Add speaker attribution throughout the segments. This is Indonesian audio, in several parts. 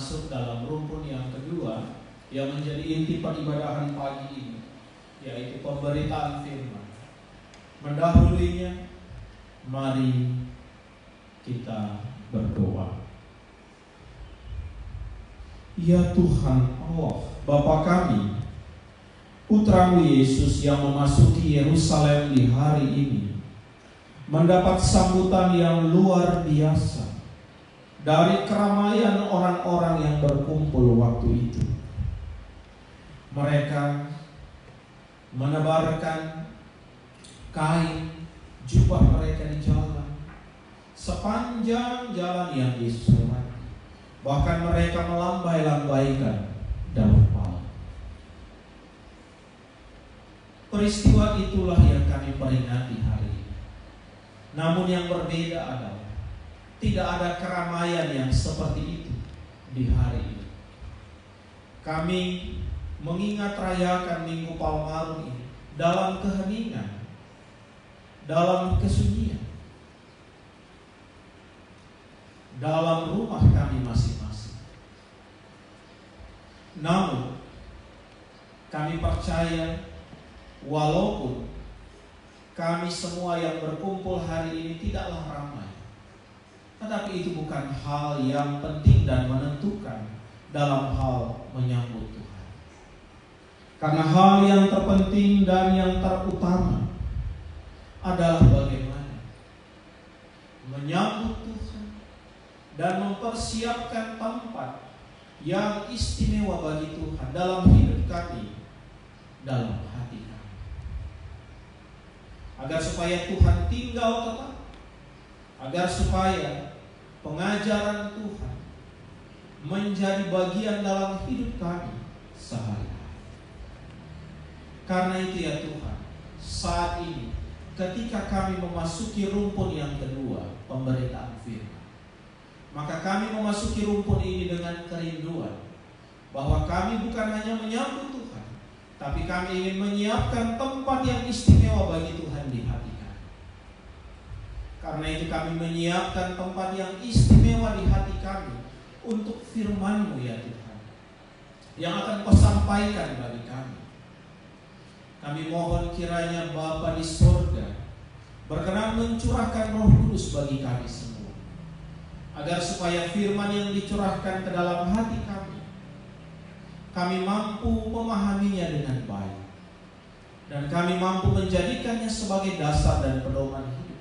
Speaker 1: masuk dalam rumpun yang kedua yang menjadi inti peribadahan pagi ini, yaitu pemberitaan firman. Mendahulunya, mari kita berdoa. Ya Tuhan Allah, Bapa kami, Putra-Mu Yesus yang memasuki Yerusalem di hari ini mendapat sambutan yang luar biasa dari keramaian orang-orang yang berkumpul waktu itu. Mereka menebarkan kain jubah mereka di jalan, sepanjang jalan yang Yesus lewati. Bahkan mereka melambai-lambaikan daun palem. Peristiwa itulah yang kami peringati hari ini. Namun yang berbeda adalah tidak ada keramaian yang seperti itu di hari ini. Kami mengingat rayakan Minggu Palmarum ini dalam keheningan, dalam kesunyian, dalam rumah kami masing-masing. Namun kami percaya walaupun kami semua yang berkumpul hari ini tidaklah ramai, tetapi itu bukan hal yang penting dan menentukan dalam hal menyambut Tuhan. Karena hal yang terpenting dan yang terutama adalah bagaimana menyambut Tuhan dan mempersiapkan tempat yang istimewa bagi Tuhan dalam hidup kami, dalam hati kami. Agar supaya Tuhan tinggal tetap, agar supaya pengajaran Tuhan menjadi bagian dalam hidup kami sehari-hari. Karena itu ya Tuhan, saat ini ketika kami memasuki rumpun yang kedua, pemberitaan firman, maka kami memasuki rumpun ini dengan kerinduan bahwa kami bukan hanya menyambut Tuhan, tapi kami ingin menyiapkan tempat yang istimewa bagi Tuhan di hati kami. Karena itu kami menyiapkan tempat yang istimewa di hati kami untuk firman-Mu ya Tuhan, yang akan Kau sampaikan bagi kami. Kami mohon kiranya Bapa di sorga berkenan mencurahkan Roh Kudus bagi kami semua, agar supaya firman yang dicurahkan ke dalam hati kami mampu memahaminya dengan baik, dan kami mampu menjadikannya sebagai dasar dan pedoman hidup,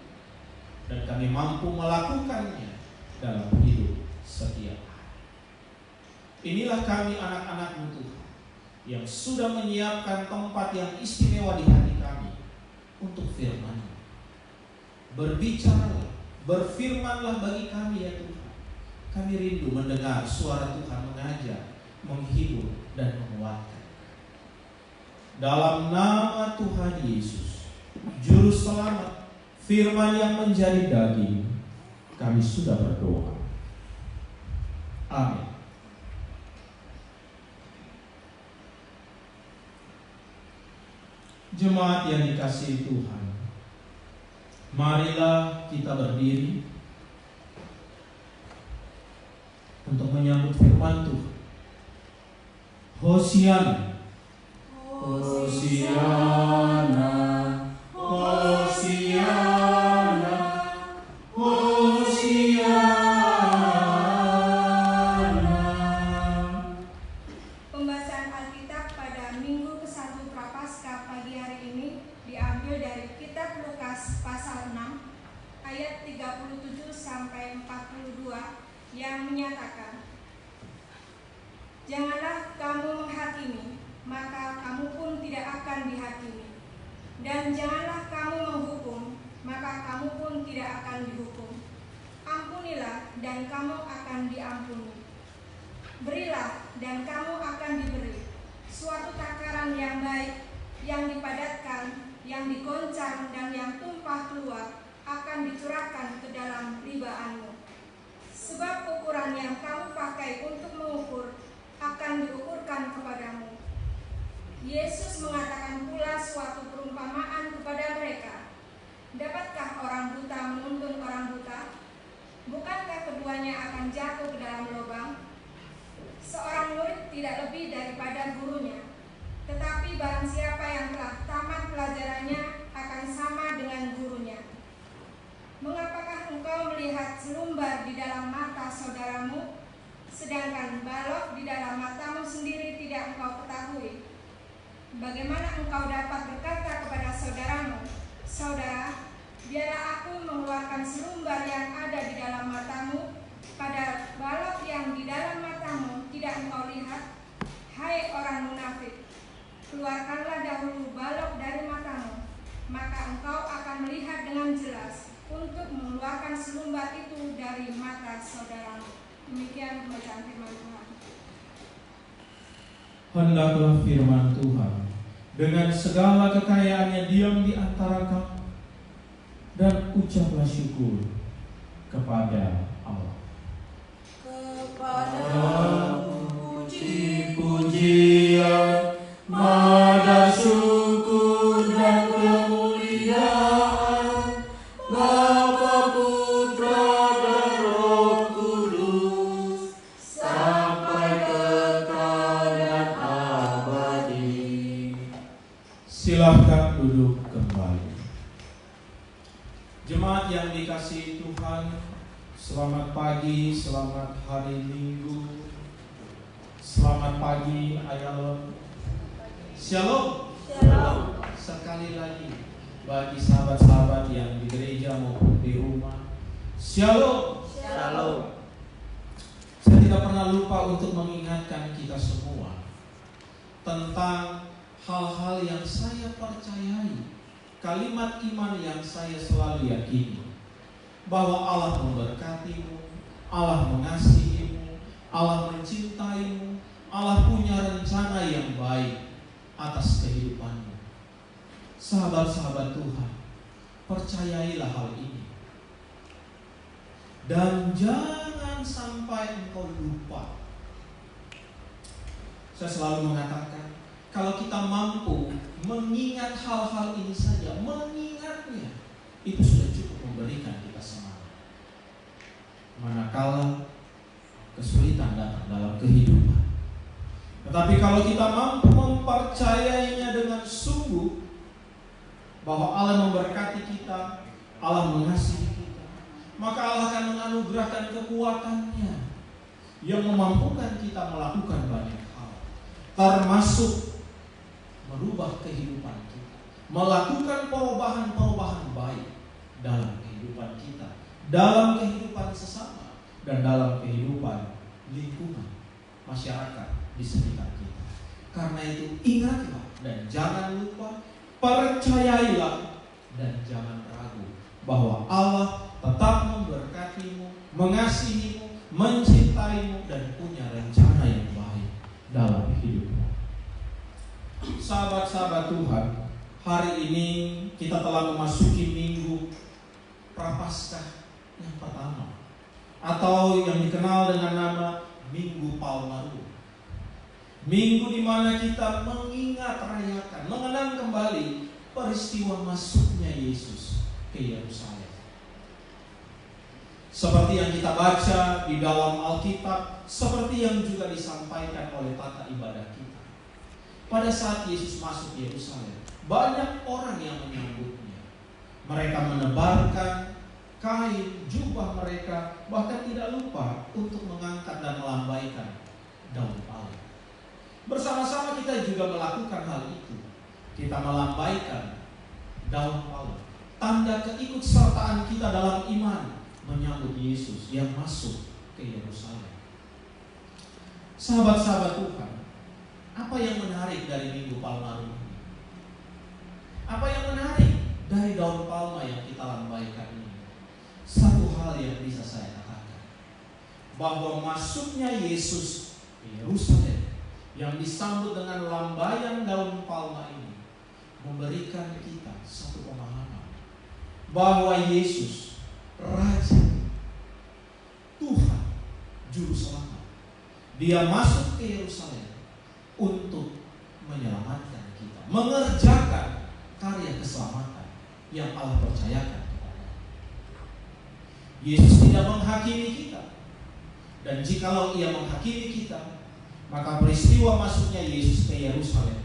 Speaker 1: dan kami mampu melakukannya dalam hidup setiap hari. Inilah kami anak-anak-Mu Tuhan, yang sudah menyiapkan tempat yang istimewa di hati kami untuk firman-Mu. Berbicaralah, berfirmanlah bagi kami ya Tuhan. Kami rindu mendengar suara Tuhan mengajar, menghibur, dan menguatkan. Dalam nama Tuhan Yesus, Juru Selamat, firman yang menjadi daging, kami sudah berdoa. Amin. Jemaat yang dikasihi Tuhan, marilah kita berdiri untuk menyambut firman Tuhan. Hosiana, Hosiana, Hosiana, Hosiana.
Speaker 2: Pembacaan Alkitab pada Minggu ke-1 Prapaskah pagi hari ini diambil dari Kitab Lukas pasal 6 ayat 37 sampai 42 yang menyatakan, "Janganlah kamu menghakimi, maka kamu pun tidak akan dihakimi. Dan janganlah kamu menghukum, maka kamu pun tidak akan dihukum. Ampunilah, dan kamu akan diampuni. Berilah, dan kamu akan diberi. Suatu takaran yang baik, yang dipadatkan, yang digoncang, dan yang tumpah keluar, akan dicurahkan ke dalam ribaanmu. Sebab ukuran yang kamu pakai untuk mengukur akan diukurkan kepadamu." Yesus mengatakan pula suatu perumpamaan kepada mereka. "Dapatkah orang buta menuntun orang buta? Bukankah keduanya akan jatuh ke dalam lubang? seorang murid tidak lebih daripada gurunya. Tetapi barang siapa yang telah tamat pelajarannya akan sama dengan gurunya. Mengapakah engkau melihat selumbar di dalam mata saudaramu, sedangkan balok di dalam matamu sendiri tidak engkau ketahui? Bagaimana engkau dapat berkata kepada saudaramu, "Saudara, biarlah aku mengeluarkan selumbar yang ada di dalam matamu," pada balok yang di dalam matamu tidak engkau lihat? Hai orang munafik, keluarkanlah dahulu balok dari matamu, maka engkau akan melihat dengan jelas untuk mengeluarkan selumbar itu dari mata saudaramu. Demikian pembacaan firman Tuhan.
Speaker 1: Hendaklah firman Tuhan dengan segala kekayaannya diam di antara kamu, dan ucaplah syukur kepada Allah.
Speaker 3: Kepadamu puji-pujian, mada syukur dan kemuliaan, Bapa, Putra, dan Roh Kudus, sampai kekal dan abadi.
Speaker 1: Silahkan duduk kembali. Jemaat yang dikasihi Tuhan, selamat pagi, selamat hari Minggu. Selamat pagi, Ayalon. Shalom.
Speaker 3: Shalom.
Speaker 1: Sekali lagi bagi sahabat-sahabat yang di gereja maupun di rumah, Shalom.
Speaker 3: Shalom.
Speaker 1: Saya tidak pernah lupa untuk mengingatkan kita semua tentang hal-hal yang saya percayai, kalimat iman yang saya selalu yakini, bahwa Allah memberkatimu, Allah mengasihimu, Allah mencintaimu, Allah punya rencana yang baik atas kehidupanmu. Sahabat-sahabat Tuhan, percayailah hal ini. Dan jangan sampai engkau lupa. Saya selalu mengatakan, kalau kita mampu mengingat hal-hal ini saja, mengingatnya, itu sudah cukup memberikan kita semangat. Manakala kesulitan datang dalam kehidupan. Tetapi kalau kita mampu mempercayainya dengan sungguh, bahwa Allah memberkati kita, Allah mengasihi kita, maka Allah akan menganugerahkan kekuatannya yang memampukan kita melakukan banyak hal, termasuk merubah kehidupan kita, melakukan perubahan-perubahan baik dalam kehidupan kita, dalam kehidupan sesama, dan dalam kehidupan lingkungan masyarakat di sekitar kita. Karena itu ingatlah dan jangan lupa, percayailah dan jangan ragu bahwa Allah tetap memberkatimu, mengasihimu, mencintaimu, dan punya rencana yang baik dalam hidupmu. Sahabat-sahabat Tuhan, hari ini kita telah memasuki minggu Prapaskah yang pertama, atau yang dikenal dengan nama Minggu Palmarum. Minggu di mana kita mengingat, rayakan, mengenang kembali peristiwa masuknya Yesus ke Yerusalem. Seperti yang kita baca di dalam Alkitab, seperti yang juga disampaikan oleh tata ibadah kita. Pada saat Yesus masuk Yerusalem, banyak orang yang menyambutnya. Mereka menebarkan kain, jubah mereka, bahkan tidak lupa untuk mengangkat dan melambaikan daun palem. Bersama-sama kita juga melakukan hal itu. Kita melambaikan daun palem, tanda keikutsertaan kita dalam iman menyambut Yesus yang masuk ke Yerusalem. Sahabat-sahabat Tuhan, apa yang menarik dari Minggu Palmarum ini? Apa yang menarik dari daun palma yang kita lambaikan ini? Satu hal yang bisa saya katakan, bahwa masuknya Yesus ke Yerusalem yang disambut dengan lambaian daun palma ini memberikan kita satu pemahaman bahwa Yesus, Raja, Tuhan, Juru Selamat, Dia masuk ke Yerusalem untuk menyelamatkan kita, mengerjakan karya keselamatan yang Allah percayakan kepada kita. Yesus tidak menghakimi kita, dan jikalau Ia menghakimi kita, maka peristiwa masuknya Yesus ke Yerusalem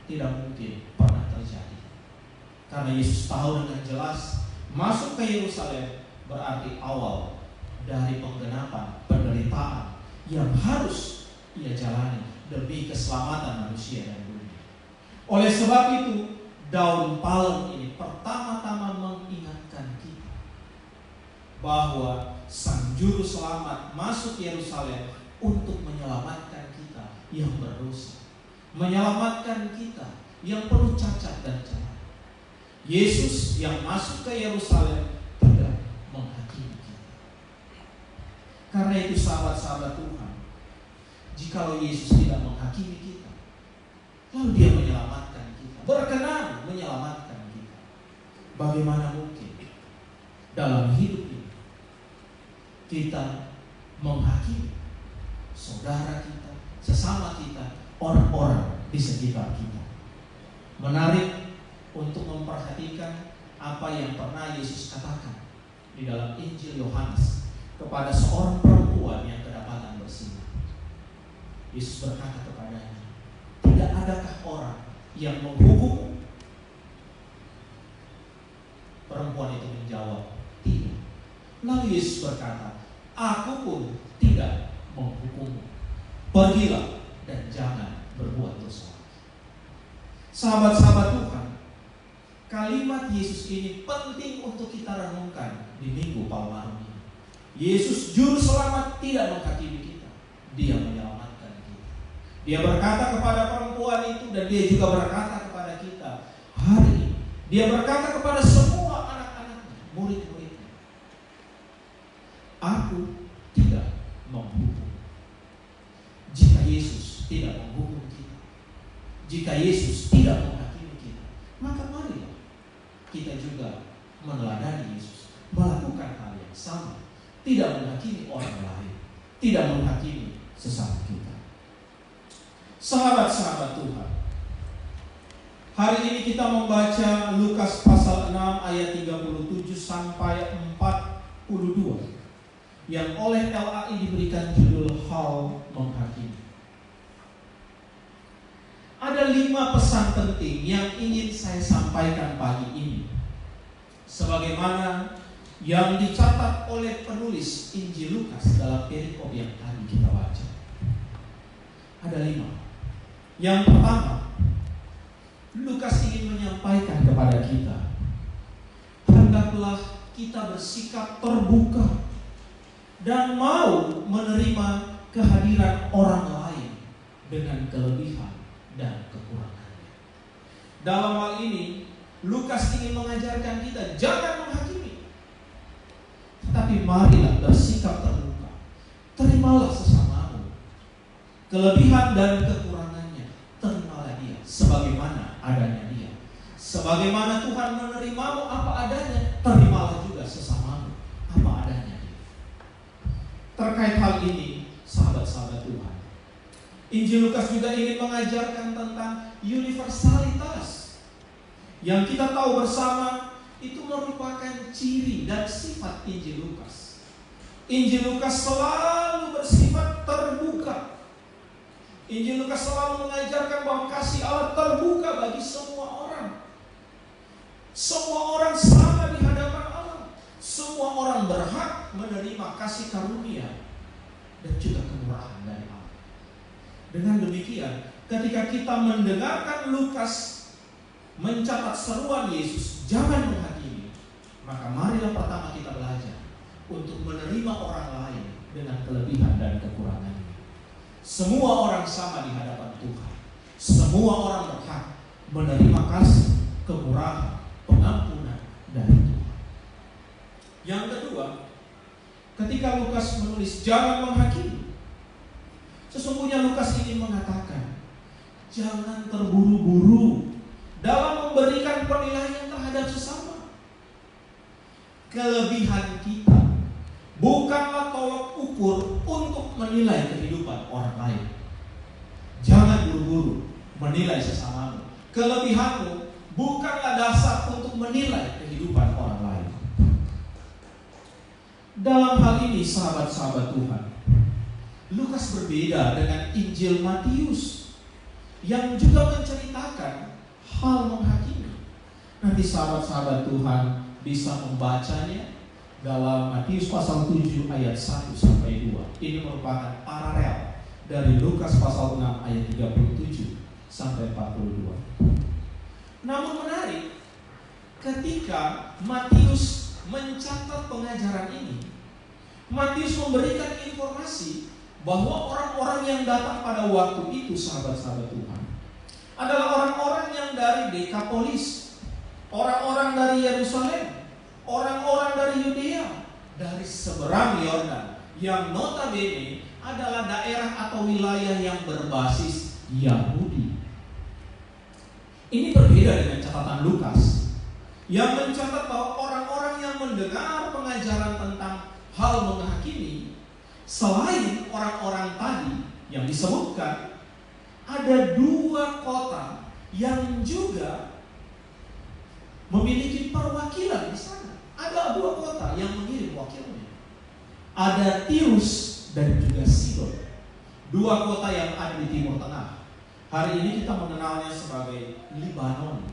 Speaker 1: tidak mungkin pernah terjadi. Karena Yesus tahu dengan jelas masuk ke Yerusalem berarti awal dari penggenapan penderitaan yang harus ia jalani demi keselamatan manusia dan dunia. Oleh sebab itu, daun palem ini pertama-tama mengingatkan kita bahwa Sang Juru Selamat masuk Yerusalem untuk menyelamatkan kita yang berdosa, menyelamatkan kita yang penuh cacat dan celah. Yesus yang masuk ke Yerusalem tidak menghakimi kita. Karena itu sahabat-sahabat Tuhan, jikalau Yesus tidak menghakimi kita, lalu Dia menyelamatkan kita, berkenan menyelamatkan kita, bagaimana mungkin dalam hidup ini kita menghakimi saudara kita, sesama kita, orang-orang di sekitar kita? Menarik untuk memperhatikan apa yang pernah Yesus katakan di dalam Injil Yohanes kepada seorang perempuan yang kedapatan bersinah. Yesus berkata kepadanya, "Tidak adakah orang yang menghukum?" Perempuan itu menjawab, "Tidak." Lalu Yesus berkata, "Aku pun tidak menghukummu. Pergilah dan jangan berbuat dosa." Sahabat-sahabat Tuhan, kalimat Yesus ini penting untuk kita renungkan di Minggu Palmarum ini. Yesus Juru Selamat tidak menghakimi kita, Dia menyelamatkan kita. Dia berkata kepada perempuan itu, dan Dia juga berkata kepada kita hari ini. Dia berkata kepada semua anak-anaknya, murid-muridnya, "Aku tidak menghukum." Jika Yesus tidak menghukum kita, jika Yesus tidak menghakimi kita, maka marilah kita juga meneladani Yesus, melakukan hal yang sama, tidak menghakimi orang lain, tidak menghakimi sesama kita. Sahabat-sahabat Tuhan, hari ini kita membaca Lukas pasal 6 ayat 37 sampai 42 yang oleh LAI diberikan judul Hal Menghakimi. Ada 5 pesan penting yang ingin saya sampaikan pagi ini, sebagaimana yang dicatat oleh penulis Injil Lukas dalam perikop yang tadi kita baca. Ada 5. Yang pertama, Lukas ingin menyampaikan kepada kita, hendaklah kita bersikap terbuka dan mau menerima kehadiran orang lain dengan kelebihan dan kekurangannya. Dalam hal ini, Lukas ingin mengajarkan kita jangan menghakimi, tetapi marilah bersikap terbuka. Terimalah sesamamu, kelebihan dan kekurangannya, terimalah dia sebagaimana adanya dia. Sebagaimana Tuhan menerimamu apa adanya, terimalah juga sesamamu apa adanya dia. Terkait hal ini, sahabat-sahabat Tuhan, Injil Lukas juga ingin mengajarkan tentang universalitas yang kita tahu bersama itu merupakan ciri dan sifat Injil Lukas. Injil Lukas selalu bersifat terbuka. Injil Lukas selalu mengajarkan bahwa kasih Allah terbuka bagi semua orang. Semua orang sama di hadapan Allah. Semua orang berhak menerima kasih karunia dan juga kemurahan dari Allah. Dengan demikian, ketika kita mendengarkan Lukas mencatat seruan Yesus, jangan menghakimi, maka marilah pertama kita belajar untuk menerima orang lain dengan kelebihan dan kekurangannya. Semua orang sama di hadapan Tuhan. Semua orang berhak menerima kasih, kemurahan, pengampunan dari Tuhan. Yang kedua, ketika Lukas menulis jangan menghakimi, sesungguhnya Lukas ingin mengatakan jangan terburu-buru dalam memberikan penilaian terhadap sesama. Kelebihan kita bukanlah tolok ukur untuk menilai kehidupan orang lain. Jangan buru-buru menilai sesamamu. Kelebihanmu bukanlah dasar untuk menilai kehidupan orang lain. Dalam hal ini, sahabat-sahabat Tuhan, Lukas berbeda dengan Injil Matius yang juga menceritakan hal menghakimi. Nanti sahabat-sahabat Tuhan bisa membacanya dalam Matius pasal 7 ayat 1 sampai 2. Ini merupakan paralel dari Lukas pasal 6 ayat 37 sampai 42. Namun menarik, ketika Matius mencatat pengajaran ini, Matius memberikan informasi bahwa orang-orang yang datang pada waktu itu, sahabat-sahabat Tuhan, adalah orang-orang yang dari Dekapolis, orang-orang dari Yerusalem, orang-orang dari Yudea, dari seberang Yordan, yang notabene adalah daerah atau wilayah yang berbasis Yahudi. Ini berbeda dengan catatan Lukas yang mencatat bahwa orang-orang yang mendengar pengajaran tentang hal menghakimi, selain orang-orang tadi yang disebutkan, ada 2 kota yang juga memiliki perwakilan di sana. Ada 2 kota yang mengirim wakilnya. Ada Tirus dan juga Sidon. 2 kota yang ada di Timur Tengah. Hari ini kita mengenalnya sebagai Libanon.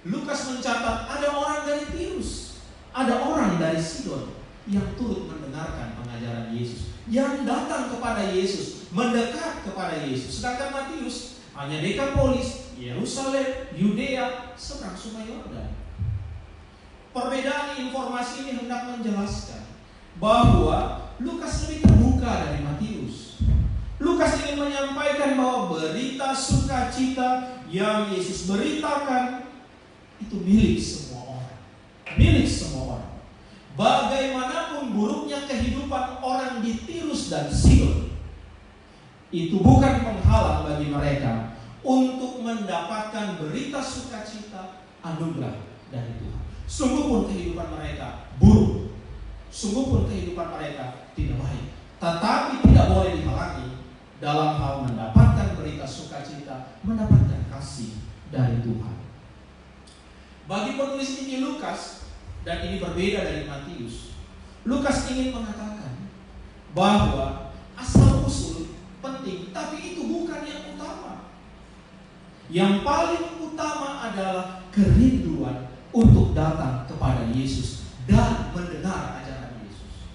Speaker 1: Lukas mencatat ada orang dari Tirus, ada orang dari Sidon yang turut mendengarkan pengajaran Yesus, yang datang kepada Yesus, mendekat kepada Yesus. Sedangkan Matius hanya Dekapolis, Yerusalem, Yudea, seberang Sungai Yordan. Perbedaan informasi ini hendak menjelaskan bahwa Lukas lebih terbuka dari Matius. Lukas ingin menyampaikan bahwa berita sukacita yang Yesus beritakan itu milik semua orang. Milik semua orang. Bagaimanapun buruknya kehidupan orang di Tirus dan Sidon, itu bukan penghalang bagi mereka untuk mendapatkan berita sukacita anugerah dari Tuhan. Sungguh pun kehidupan mereka buruk, sungguh pun kehidupan mereka tidak baik, tetapi tidak boleh dihalangi dalam hal mendapatkan berita sukacita, mendapatkan kasih dari Tuhan. Bagi penulis Injil Lukas, dan ini berbeda dari Matius, Lukas ingin mengatakan bahwa asal usul penting, tapi itu bukan yang utama. Yang paling utama adalah kerinduan untuk datang kepada Yesus dan mendengar ajaran Yesus.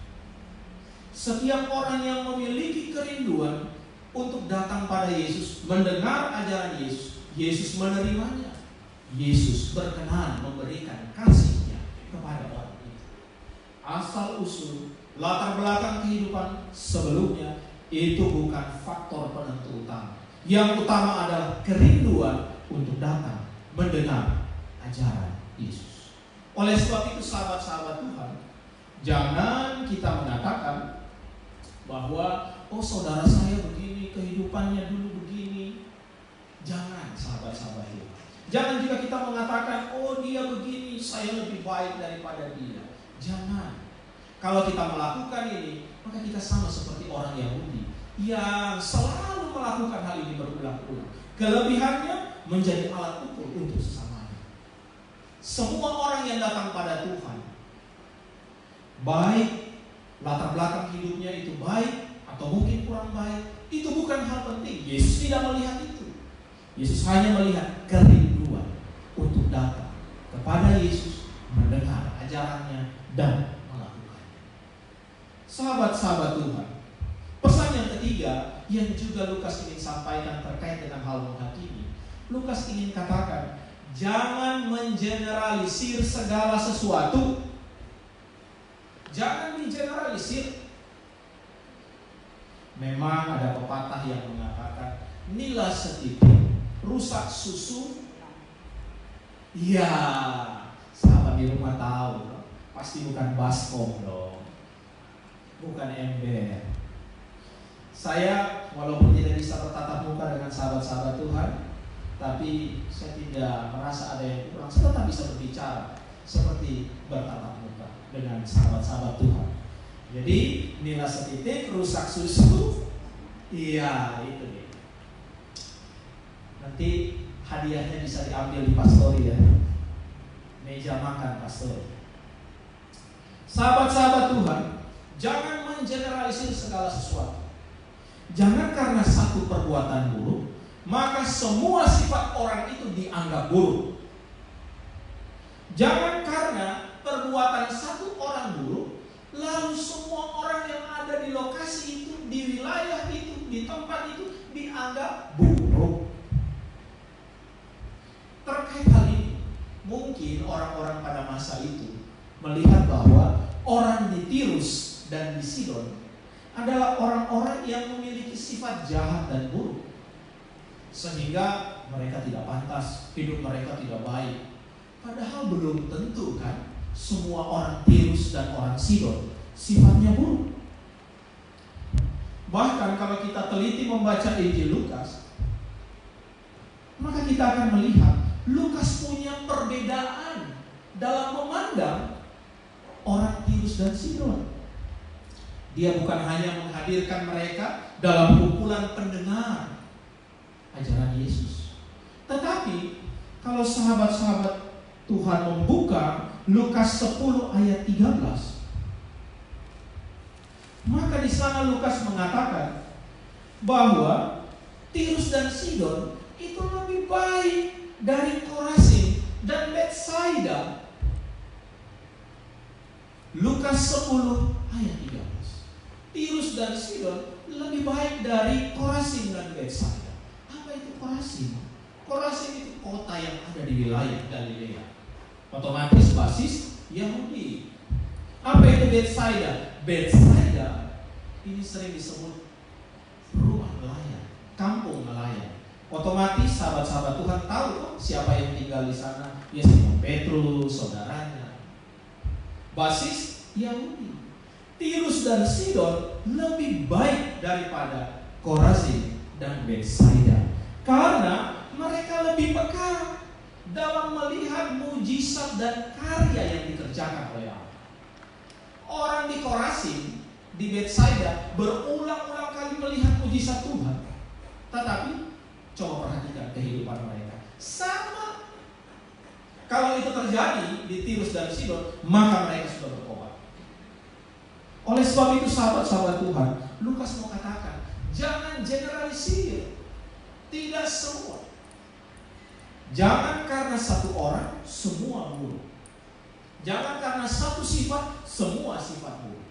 Speaker 1: Setiap orang yang memiliki kerinduan untuk datang pada Yesus, mendengar ajaran Yesus, Yesus menerimanya. Yesus berkenan memberikan kasih-Nya kepada orang itu. Asal usul, latar belakang kehidupan sebelumnya itu bukan faktor penentu utama. Yang utama adalah kerinduan untuk datang mendengar ajaran Yesus. Oleh sebab itu sahabat-sahabat Tuhan, jangan kita mengatakan bahwa oh saudara saya begini, kehidupannya dulu begini. Jangan, sahabat-sahabat Tuhan. Jangan juga kita mengatakan oh dia begini, saya lebih baik daripada dia. Jangan. Kalau kita melakukan ini, maka kita sama seperti orang Yahudi yang selalu melakukan hal ini berulang-ulang. Kelebihannya menjadi alat ukur untuk sesamanya. Semua orang yang datang pada Tuhan, baik latar belakang hidupnya itu baik atau mungkin kurang baik, itu bukan hal penting. Yesus tidak melihat itu. Yesus hanya melihat kerinduan untuk datang kepada Yesus, mendengar ajarannya dan melakukannya. Sahabat-sahabat Tuhan, pesan yang ketiga yang juga Lukas ingin sampaikan terkait dengan hal menghakimi, Lukas ingin katakan, jangan mengeneralisir segala sesuatu. Jangan digeneralisir. Memang ada pepatah yang mengatakan nila setitik rusak susu. Ya, sahabat di rumah tahu, pasti bukan baskom dong, bukan ember. Saya walaupun tidak bisa bertatap muka dengan sahabat-sahabat Tuhan, tapi saya tidak merasa ada yang kurang. Saya tetap bisa berbicara seperti bertatap muka dengan sahabat-sahabat Tuhan. Jadi nila setitik rusak susu. Iya, itu nih. Nanti hadiahnya bisa diambil di pastori ya. Meja makan pastori. Sahabat-sahabat Tuhan, Jangan mengeneralisir segala sesuatu. Jangan karena satu perbuatan buruk, maka semua sifat orang itu dianggap buruk. Jangan karena perbuatan satu orang buruk, lalu semua orang yang ada di lokasi itu, di wilayah itu, di tempat itu dianggap buruk. Terkait hal ini, mungkin orang-orang pada masa itu melihat bahwa orang di Tirus dan di Sidon adalah orang-orang yang memiliki sifat jahat dan buruk, sehingga mereka tidak pantas, hidup mereka tidak baik. Padahal belum tentu kan semua orang Tirus dan orang Sidon sifatnya buruk. Bahkan kalau kita teliti membaca Injil Lukas, maka kita akan melihat Lukas punya perbedaan dalam memandang orang Tirus dan Sidon. Dia bukan hanya menghadirkan mereka dalam kumpulan pendengar ajaran Yesus, tetapi kalau sahabat-sahabat Tuhan membuka Lukas 10 ayat 13, maka di sana Lukas mengatakan bahwa Tirus dan Sidon itu lebih baik dari Korazim dan Betsaida. Lukas 10 ayat 13. Tirus dan Sidon lebih baik dari Korazim dan Betsaida. Apa itu Korazim? Korazim itu kota yang ada di wilayah Galilea, otomatis basis Yahudi. Apa itu Betsaida? Betsaida ini sering disebut rumah nelayan, kampung nelayan. Otomatis sahabat-sahabat Tuhan tahu kok siapa yang tinggal di sana. Ya Simon Petrus, saudaranya. Basis Yahudi. Tirus dan Sidon lebih baik daripada Korazim dan Betsaida karena mereka lebih peka dalam melihat mujizat dan karya yang dikerjakan oleh Allah. Orang di Korazim, di Betsaida berulang-ulang kali melihat mujizat Tuhan, tetapi coba perhatikan kehidupan mereka sama. Kalau itu terjadi di Tirus dan Sidon, maka mereka sudah bertobat. Oleh sebab itu sahabat-sahabat Tuhan, Lukas mau katakan, jangan generalisir. Tidak semua. Jangan karena satu orang semua buruk. Jangan karena satu sifat semua sifat buruk.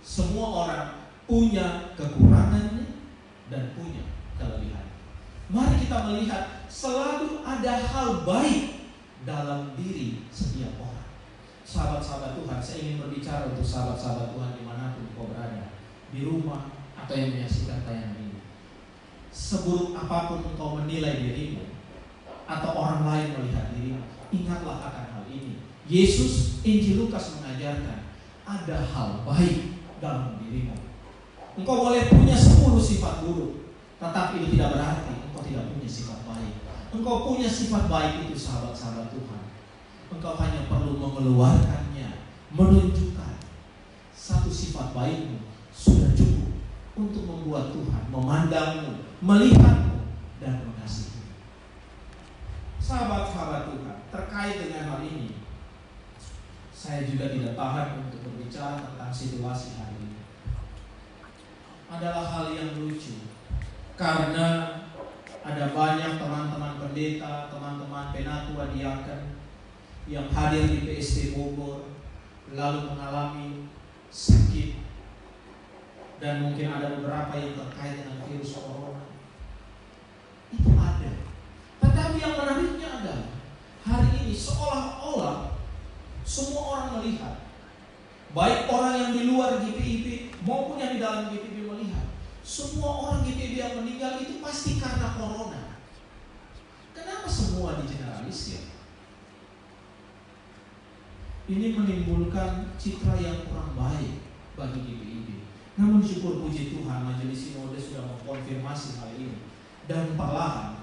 Speaker 1: Semua orang punya kekurangannya dan punya kelebihan. Mari kita melihat selalu ada hal baik dalam diri setiap orang. Sahabat-sahabat Tuhan, saya ingin berbicara untuk sahabat-sahabat Tuhan dimanapun kau berada, di rumah atau yang menyaksikan tayangan ini. Seburuk apapun engkau menilai dirimu atau orang lain melihat dirimu, ingatlah akan hal ini. Yesus, Injil Lukas mengajarkan ada hal baik dalam dirimu. Engkau boleh punya 10 sifat buruk, tetapi itu tidak berarti engkau tidak punya sifat baik. Engkau punya sifat baik itu sahabat-sahabat Tuhan. Engkau hanya perlu mengeluarkannya, menunjukkan satu sifat baikmu sudah cukup untuk membuat Tuhan memandangmu, melihatmu, dan mengasihimu. Sahabat-sahabat Tuhan, terkait dengan hal ini, saya juga tidak tahan untuk berbicara tentang situasi hari ini. Adalah hal yang lucu, karena ada banyak teman-teman pendeta, teman-teman penatua diaken yang hadir di PST Bogor lalu mengalami sakit, dan mungkin ada beberapa yang terkait dengan virus corona. Itu ada. Tetapi yang menariknya adalah hari ini seolah-olah semua orang melihat, baik orang yang di luar GPIB maupun yang di dalam GPIB melihat, semua orang GPIB yang meninggal itu pasti karena corona. Kenapa semua digeneralisir? Ini menimbulkan citra yang kurang baik bagi GPIB. Namun syukur puji Tuhan, Majelis Sinode sudah mengkonfirmasi hal ini, dan perlahan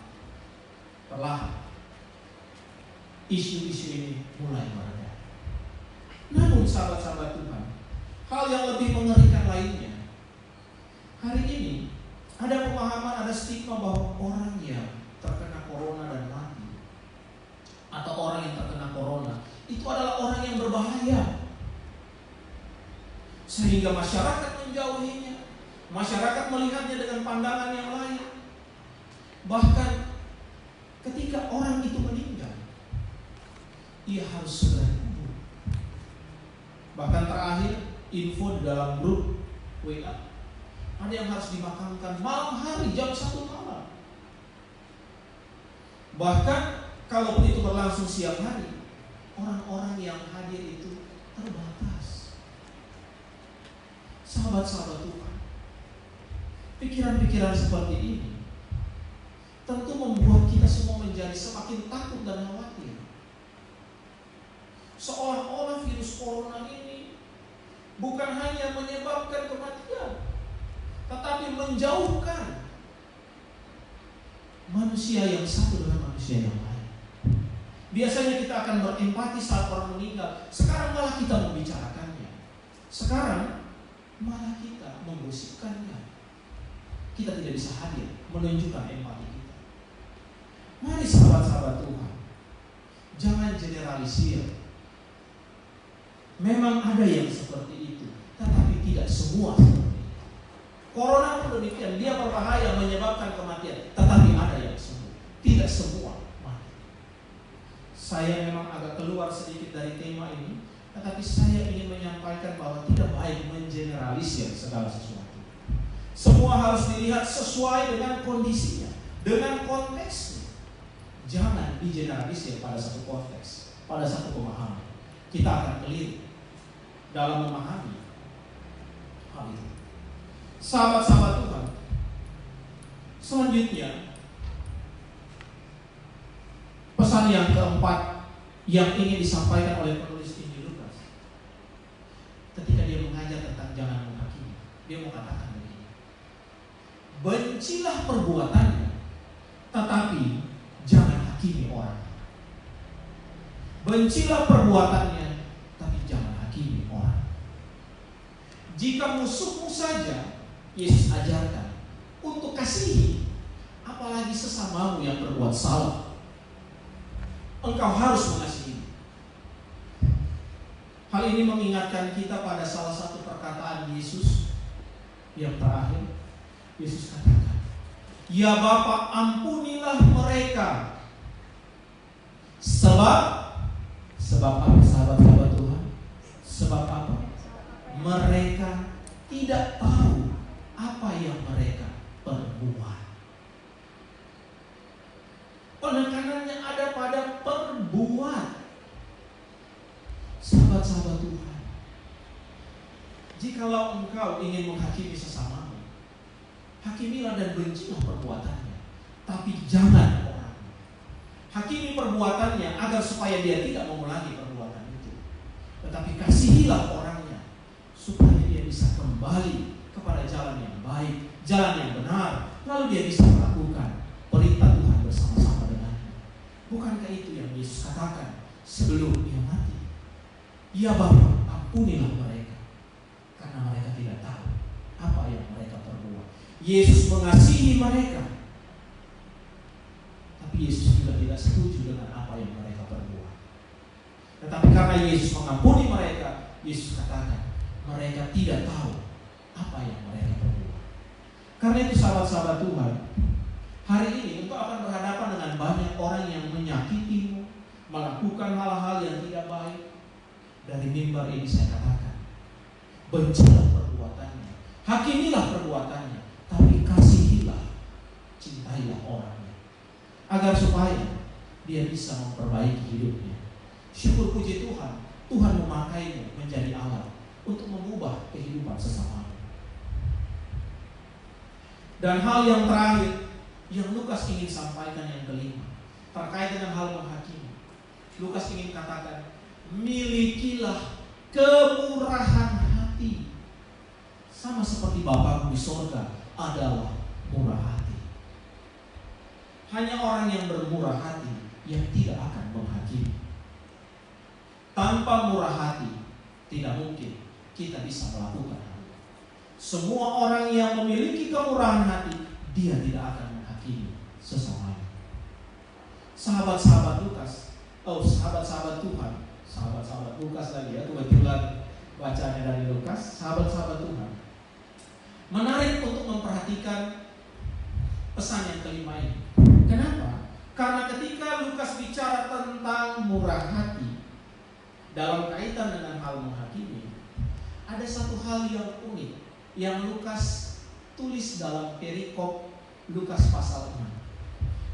Speaker 1: isu-isu ini mulai mereda. Namun sahabat-sahabat Tuhan, hal yang lebih mengerikan lainnya, hari ini ada pemahaman, ada stigma bahwa orang yang terkena corona dan mati, atau orang yang terkena corona itu adalah orang yang berbahaya. Sehingga sehingga masyarakat menjauhinya. Masyarakat melihatnya dengan pandangan yang lain. Bahkan ketika orang itu meninggal, ia harus segera dikubur. Bahkan terakhir info di dalam grup WA, ada yang harus dimakamkan malam hari jam 1 malam. Bahkan kalaupun itu berlangsung siang hari, orang-orang yang hadir itu terbatas. Sahabat-sahabat Tuhan, pikiran-pikiran seperti ini tentu membuat kita semua menjadi semakin takut dan khawatir. Seolah-olah virus corona ini bukan hanya menyebabkan kematian, tetapi menjauhkan manusia yang satu dengan manusia yang lain. Biasanya kita akan berempati saat orang meninggal. Sekarang malah kita membicarakannya. Sekarang malah kita menggosipkannya. Kita tidak bisa hadir menunjukkan empati kita. Mari sahabat-sahabat Tuhan, jangan generalisir. Memang ada yang seperti itu, tetapi tidak semua seperti itu. Corona pun demikian, dia berbahaya menyebabkan kematian, tetapi ada yang sembuh. Tidak semua mati. Saya memang agak keluar sedikit dari tema ini, tetapi saya ingin menyampaikan bahwa tidak baik mengeneralisir segala sesuatu. Semua harus dilihat sesuai dengan kondisinya, dengan konteksnya. Jangan digeneralisir pada satu konteks, pada satu pemahaman. Kita akan keliru dalam memahami hal itu. Sahabat-sahabat Tuhan, selanjutnya pesan yang keempat yang ingin disampaikan oleh penulis Injil Lukas ketika dia mengajar tentang jangan menghakimi, dia mau katakan begini: bencilah perbuatannya, tetapi jangan hakimi orang. Bencilah perbuatannya, tapi jangan hakimi orang. Jika musuhmu saja Yesus ajarkan untuk kasihi, apalagi sesamamu yang berbuat salah, engkau harus mengasihi. Hal ini mengingatkan kita pada salah satu perkataan Yesus yang terakhir. Yesus katakan, "Ya Bapa, ampunilah mereka." Sebab apa sahabat-sahabat Tuhan? Sebab apa? Mereka tidak tahu apa yang mereka perbuat. Penekanannya ada pada perbuat. Sahabat-sahabat Tuhan, jikalau engkau ingin menghakimi sesamamu, hakimilah dan bencilah perbuatannya, tapi jangan orang. Hakimi perbuatannya agar supaya dia tidak mengulangi perbuatan itu, tetapi kasihilah orangnya supaya dia bisa kembali kepada jalan yang baik, jalan yang benar, lalu dia bisa melakukan perintah Tuhan bersama-sama dengannya. Bukankah itu yang Yesus katakan sebelum dia mati? Ya Bapa, ampunilah mereka, karena mereka tidak tahu apa yang mereka perbuat. Yesus mengasihi mereka, tapi Yesus juga tidak setuju dengan apa yang mereka perbuat. Tetapi karena Yesus mengampuni mereka, Yesus katakan mereka tidak tahu apa yang mereka perbuat. Karena itu sahabat-sahabat Tuhan, hari ini engkau akan berhadapan dengan banyak orang yang menyakitimu, melakukan hal-hal yang tidak baik. Dari mimbar ini saya katakan, bencilah perbuatannya, hakimilah perbuatannya, tapi kasihilah, cintailah orangnya, agar supaya dia bisa memperbaiki hidupnya. Syukur puji Tuhan, Tuhan memakaimu menjadi alat untuk mengubah kehidupan sesama. Dan hal yang terakhir yang Lukas ingin sampaikan, yang kelima, terkait dengan hal menghakimi. Lukas ingin katakan, milikilah kemurahan hati, sama seperti Bapakmu di sorga adalah murah hati. Hanya orang yang bermurah hati yang tidak akan menghakimi. Tanpa murah hati tidak mungkin kita bisa melakukan hal itu. Semua orang yang memiliki kemurahan hati, dia tidak akan menghakimi sesamanya. Sahabat-sahabat Lukas, sahabat-sahabat Tuhan, sahabat-sahabat Lukas lagi ya, kebetulan bacaannya dari Lukas, sahabat-sahabat Tuhan. Menarik untuk memperhatikan pesan yang kelima ini. Kenapa? Karena ketika Lukas bicara tentang murah hati dalam kaitan dengan hal menghakimi, ada satu hal yang unik yang Lukas tulis dalam perikop Lukas pasal 6.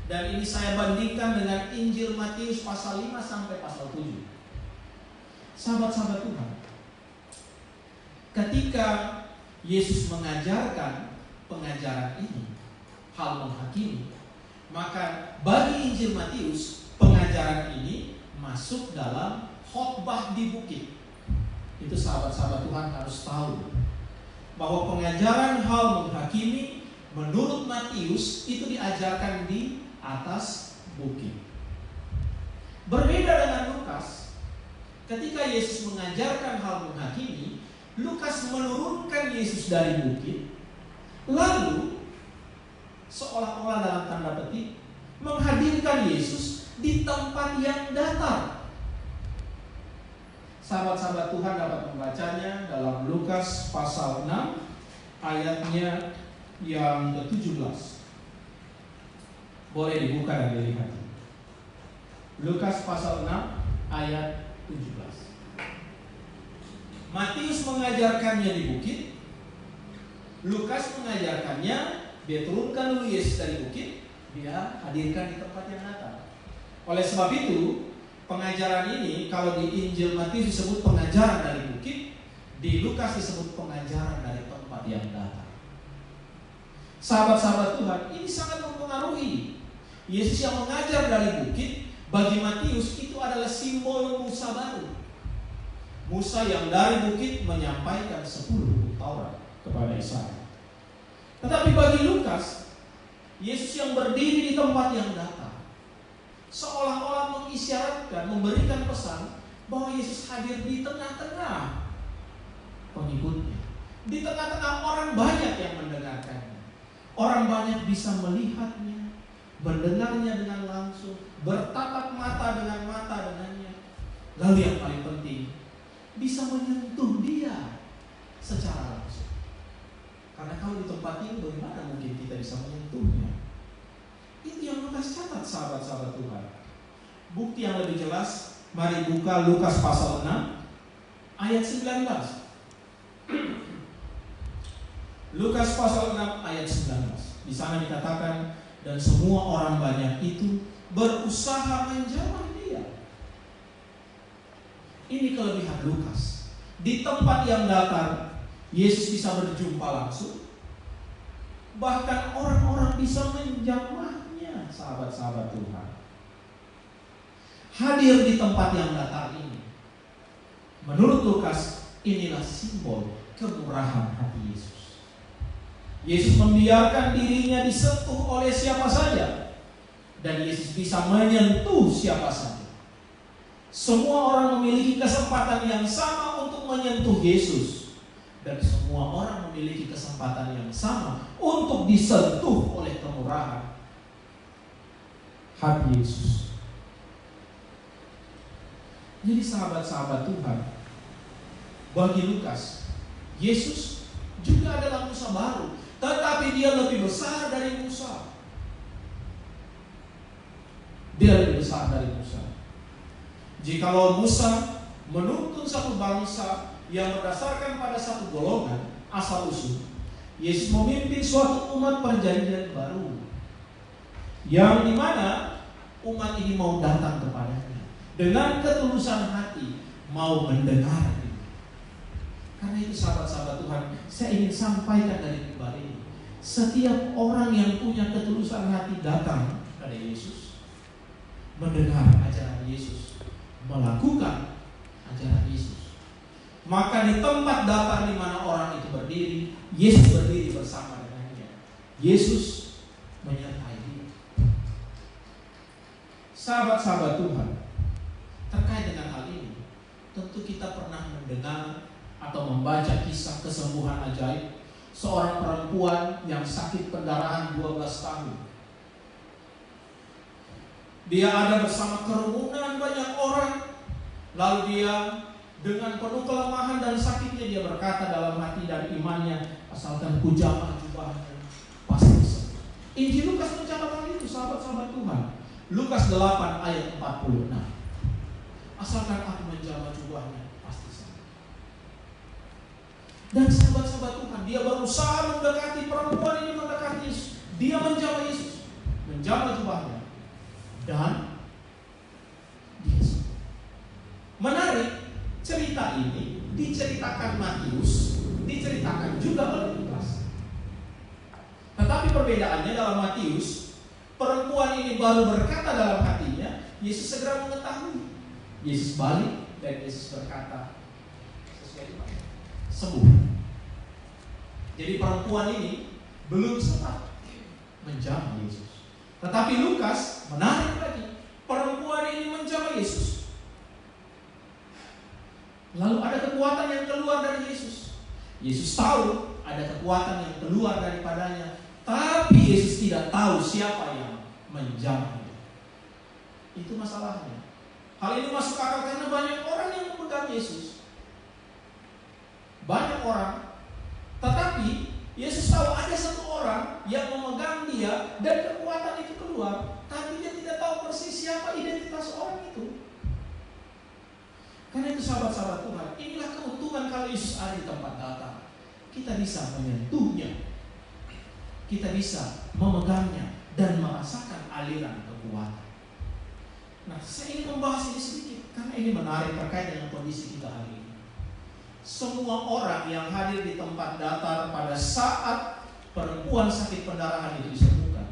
Speaker 1: Dan ini saya bandingkan dengan Injil Matius pasal 5 sampai pasal 7. Sahabat-sahabat Tuhan, ketika Yesus mengajarkan pengajaran ini, hal menghakimi, maka bagi Injil Matius, pengajaran ini masuk dalam khotbah di bukit. Itu sahabat-sahabat Tuhan harus tahu bahwa pengajaran hal menghakimi menurut Matius itu diajarkan di atas bukit. Berbeda dengan Lukas, ketika Yesus mengajarkan hal menghakimi, Lukas menurunkan Yesus dari bukit, lalu seolah-olah dalam tanda petik menghadirkan Yesus di tempat yang datar. Sahabat-sahabat Tuhan dapat membacanya dalam Lukas pasal 6 ayatnya yang ke-17. Boleh dibuka dan dilihat. Lukas pasal 6 ayat 17. Matius mengajarkannya di bukit, Lukas mengajarkannya, dia turunkan dulu Yesus dari bukit, dia hadirkan di tempat yang datar. Oleh sebab itu, pengajaran ini kalau di Injil Matius disebut pengajaran dari bukit, di Lukas disebut pengajaran dari tempat yang datar. Sahabat-sahabat Tuhan, ini sangat mempengaruhi. Yesus yang mengajar dari bukit, bagi Matius itu adalah simbol Musa baru. Musa yang dari bukit menyampaikan 10 Taurat kepada Israel. Tetapi bagi Lukas, Yesus yang berdiri di tempat yang datar, seolah-olah mengisyaratkan, memberikan pesan bahwa Yesus hadir di tengah-tengah pengikutnya, di tengah-tengah orang banyak yang mendengarkannya. Orang banyak bisa melihatnya, mendengarnya dengan langsung, bertatap mata dengan mata dengannya. Lalu yang paling penting, bisa menyentuh dia secara langsung. Karena kalau di tempat ini bagaimana mungkin kita bisa menyentuhnya? Itu yang Lukas catat, sahabat-sahabat Tuhan. Bukti yang lebih jelas, mari buka Lukas pasal 6 ayat 19. Lukas pasal 6 ayat 19. Di sana dikatakan, dan semua orang banyak itu berusaha menjamah dia. Ini kelebihan Lukas. Di tempat yang datar, Yesus bisa berjumpa langsung. Bahkan orang-orang bisa menjamahnya, sahabat-sahabat Tuhan. Hadir di tempat yang datar ini, menurut Lukas, inilah simbol kemurahan hati Yesus. Yesus membiarkan dirinya disentuh oleh siapa saja, dan Yesus bisa menyentuh siapa saja. Semua orang memiliki kesempatan yang sama untuk menyentuh Yesus, dan semua orang memiliki kesempatan yang sama untuk disentuh oleh kemurahan hati Yesus. Jadi sahabat-sahabat Tuhan, bagi Lukas, Yesus juga adalah Musa baru, tetapi dia lebih besar dari Musa. Dia lebih besar dari Musa. Jikalau Musa menuntun satu bangsa yang berdasarkan pada satu golongan asal usul, Yesus memimpin suatu umat perjanjian baru, yang dimana umat ini mau datang kepadanya dengan ketulusan hati, mau mendengar. Karena itu sahabat-sahabat Tuhan, saya ingin sampaikan dari mimbar ini, setiap orang yang punya ketulusan hati datang pada Yesus, mendengar ajaran Yesus, melakukan ajaran Yesus, maka di tempat datar di mana orang itu berdiri, Yesus berdiri bersama dengannya. Yesus menyertai dia. Sahabat-sahabat Tuhan, terkait dengan hal ini, tentu kita pernah mendengar atau membaca kisah kesembuhan ajaib seorang perempuan yang sakit pendarahan 12 tahun. Dia ada bersama kerumunan banyak orang, lalu dia Dengan penuh kelemahan dan sakitnya dia berkata dalam hati dan imannya, asalkan ku jamah jubahnya, pasti sembuh. Injil Lukas mencatatkan itu, sahabat-sahabat Tuhan. Lukas 8 ayat 46. Asalkan aku menjamah jubahnya, pasti sembuh. Dan sahabat-sahabat Tuhan, dia berusaha mendekati perempuan ini, mendekati Yesus. Dia menjamah Yesus, menjamah jubahnya, dan dia sembuh. Menarik, cerita ini diceritakan Matius, diceritakan juga oleh Lukas. Tetapi perbedaannya dalam Matius, perempuan ini baru berkata dalam hatinya, Yesus segera mengetahui. Yesus balik dan Yesus berkata, sembuh. Jadi perempuan ini belum sempat menjamah Yesus. Tetapi Lukas menarik lagi, perempuan ini menjamah Yesus. Lalu ada kekuatan yang keluar dari Yesus. Yesus tahu ada kekuatan yang keluar daripadanya, tapi Yesus tidak tahu siapa yang menjamahnya. Itu masalahnya. Hal ini masuk akal karena banyak orang yang memegang Yesus. Banyak orang. Tetapi Yesus tahu ada satu orang yang memegang dia dan kekuatan itu keluar, tapi dia tidak tahu persis siapa identitas orang itu. Karena itu sahabat-sahabat Tuhan, inilah keuntungan kalau Yesus ada di tempat datar. Kita bisa menyentuhnya, kita bisa memegangnya dan merasakan aliran kekuatan. Nah, saya ingin membahas ini sedikit karena ini menarik terkait dengan kondisi kita hari ini. Semua orang yang hadir di tempat datar pada saat perempuan sakit pendarahan itu disembuhkan,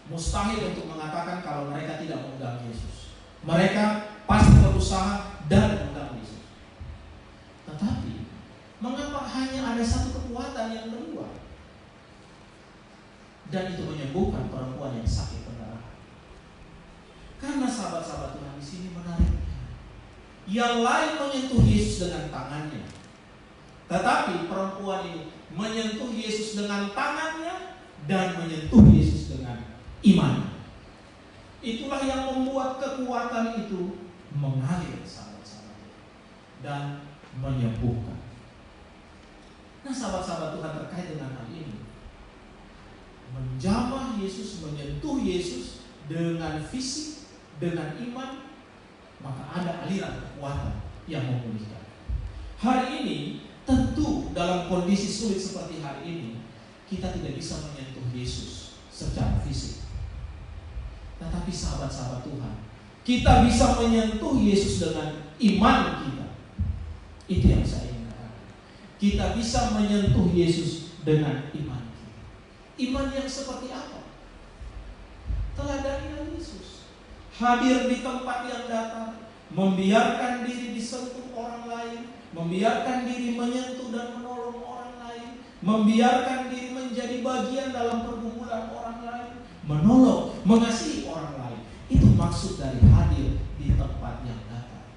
Speaker 1: mustahil untuk mengatakan kalau mereka tidak memegang Yesus. Mereka pasti berusaha dan memegang Yesus. Tetapi mengapa hanya ada satu kekuatan yang keluar dan itu menyembuhkan perempuan yang sakit pendarahan? Karena sahabat-sahabat Tuhan di sini menariknya, yang lain menyentuh Yesus dengan tangannya, tetapi perempuan ini menyentuh Yesus dengan tangannya dan menyentuh Yesus dengan iman. Itulah yang membuat kekuatan itu mengalir, sahabat-sahabat, dan menyembuhkan. Nah, sahabat-sahabat Tuhan, terkait dengan hal ini, menjamah Yesus, menyentuh Yesus dengan fisik, dengan iman, maka ada aliran kekuatan yang memulihkan. Hari ini, tentu dalam kondisi sulit seperti hari ini, kita tidak bisa menyentuh Yesus secara fisik. Tetapi sahabat-sahabat Tuhan, kita bisa menyentuh Yesus dengan iman kita. Itu yang saya ingin katakan. Kita bisa menyentuh Yesus dengan iman kita. Iman yang seperti apa? Teladanilah Yesus. Hadir di tempat yang datar, membiarkan diri disentuh orang lain, membiarkan diri menyentuh dan menolong orang lain, membiarkan diri menjadi bagian dalam pergumulan orang lain, menolong, mengasihi orang lain. Itu maksud dari hadir di tempat yang datar.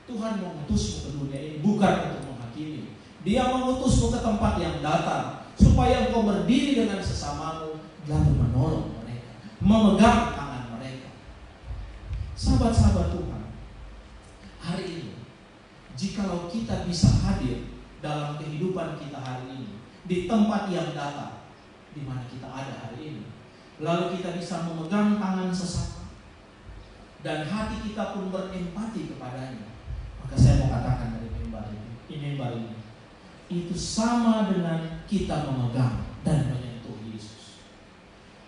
Speaker 1: Tuhan mengutusmu ke dunia ini bukan untuk menghakimi. Dia mengutusmu ke tempat yang datar supaya engkau berdiri dengan sesamamu, lalu menolong mereka, memegang tangan mereka. Sahabat-sahabat Tuhan, hari ini, jikalau kita bisa hadir dalam kehidupan kita hari ini di tempat yang datar di mana kita ada hari ini, lalu kita bisa memegang tangan sesama dan hati kita pun berempati kepadanya, maka saya mau katakan dari mimbar ini itu sama dengan kita memegang dan menyentuh Yesus.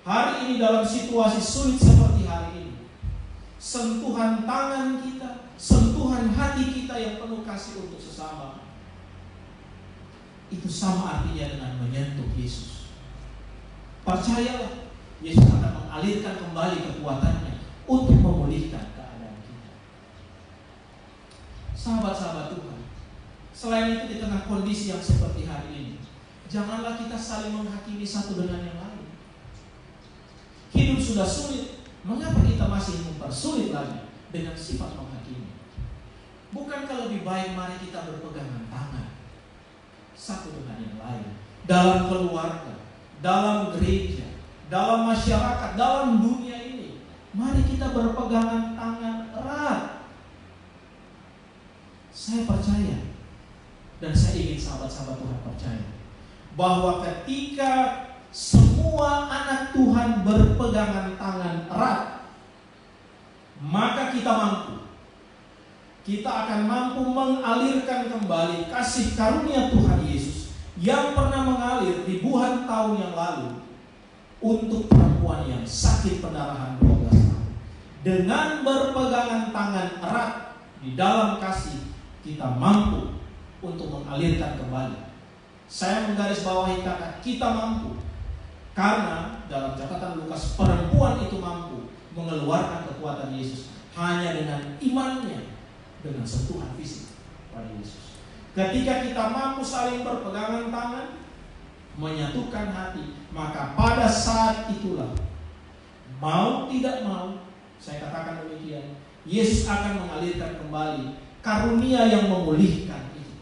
Speaker 1: Hari ini dalam situasi sulit seperti hari ini, sentuhan tangan kita, sentuhan hati kita yang penuh kasih untuk sesama, itu sama artinya dengan menyentuh Yesus. Percayalah, Yesus akan mengalirkan kembali kekuatannya untuk memulihkan keadaan kita. Sahabat-sahabat Tuhan, selain itu di tengah kondisi yang seperti hari ini, janganlah kita saling menghakimi satu dengan yang lain. Hidup sudah sulit, mengapa kita masih mempersulit lagi dengan sifat menghakimi? Bukankah lebih baik mari kita berpegangan tangan satu dengan yang lain, dalam keluarga, dalam gereja, dalam masyarakat, dalam dunia ini. Mari kita berpegangan tangan erat Saya percaya, dan saya ingin sahabat-sahabat Tuhan percaya, bahwa ketika semua anak Tuhan berpegangan tangan erat, maka kita mampu. Kita akan mampu mengalirkan kembali kasih karunia Tuhan Yesus yang pernah mengalir ribuan tahun yang lalu untuk perempuan yang sakit pendarahan 12 tahun. Dengan berpegangan tangan erat di dalam kasih, kita mampu untuk mengalirkan kembali. Saya menggarisbawahi kata kita mampu, karena dalam catatan Lukas, perempuan itu mampu mengeluarkan kekuatan Yesus hanya dengan imannya, dengan sentuhan fisik pada Yesus. Ketika kita mampu saling berpegangan tangan, menyatukan hati, maka pada saat itulah, mau tidak mau, saya katakan demikian, Yesus akan mengalirkan kembali karunia yang memulihkan itu.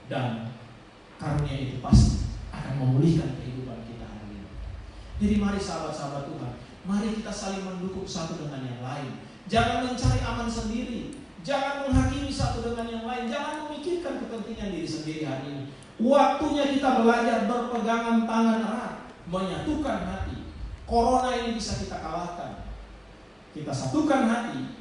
Speaker 1: Dan karunia itu pasti akan memulihkan kehidupan kita hari ini. Jadi mari sahabat-sahabat Tuhan, mari kita saling mendukung satu dengan yang lain. Jangan mencari aman sendiri. Jangan menghakimi satu dengan yang lain. Jangan memikirkan kepentingan diri sendiri hari ini. Waktunya kita belajar berpegangan tangan erat, menyatukan hati. Corona ini bisa kita kalahkan. Kita satukan hati,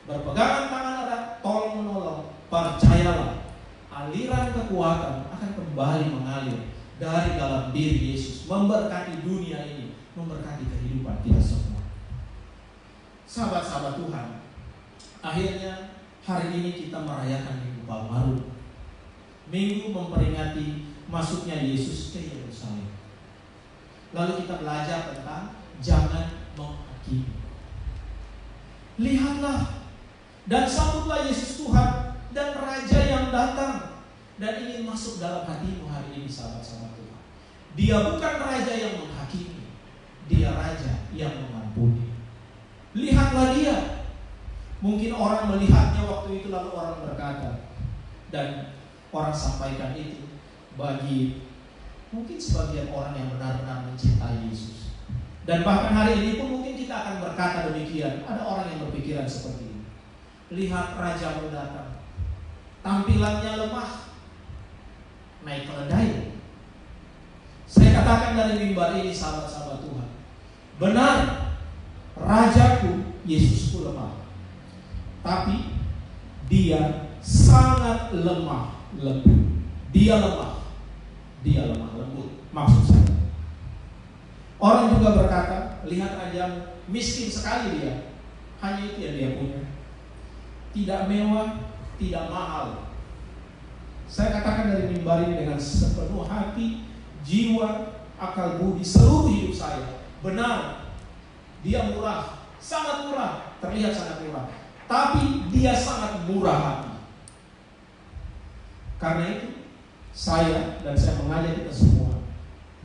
Speaker 1: berpegangan tangan erat, tolong menolong. Percayalah, aliran kekuatan akan kembali mengalir dari dalam diri Yesus, memberkati dunia ini, memberkati kehidupan kita semua. Sahabat-sahabat Tuhan, akhirnya hari ini kita merayakan Minggu Palmarum. Minggu memperingati masuknya Yesus ke Yerusalem. Lalu kita belajar tentang jangan menghakimi. Lihatlah dan sambutlah Yesus Tuhan dan Raja yang datang dan ingin masuk dalam hatimu hari ini, sahabat-sahabat Tuhan. Dia bukan Raja yang menghakimi, Dia Raja yang mengampuni. Lihatlah Dia. Mungkin orang melihatnya waktu itu, lalu orang berkata, dan orang sampaikan itu bagi mungkin sebagian orang yang benar-benar mencintai Yesus. Dan bahkan hari ini pun mungkin kita akan berkata demikian. Ada orang yang berpikiran seperti ini. Lihat Rajamu datang, tampilannya lemah, naik keledai. Saya katakan dari mimbar ini, sahabat-sahabat Tuhan, benar, Rajaku Yesusku lemah, tapi Dia sangat lemah lembut. Dia lemah lembut. Maksud saya, orang juga berkata, lihat Rajamu, miskin sekali dia, hanya itu yang dia punya, tidak mewah, tidak mahal. Saya katakan dari mimbar ini dengan sepenuh hati, jiwa, akal budi, seluruh hidup saya, benar, Dia murah, sangat murah, terlihat sangat murah, tapi Dia sangat murah hati. Karena itu saya mengajak kita semua,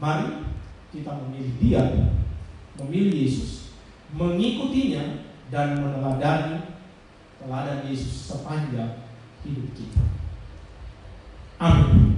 Speaker 1: mari kita memilih Dia, memilih Yesus, mengikutinya dan meneladani teladan Yesus sepanjang hidup kita. Amin.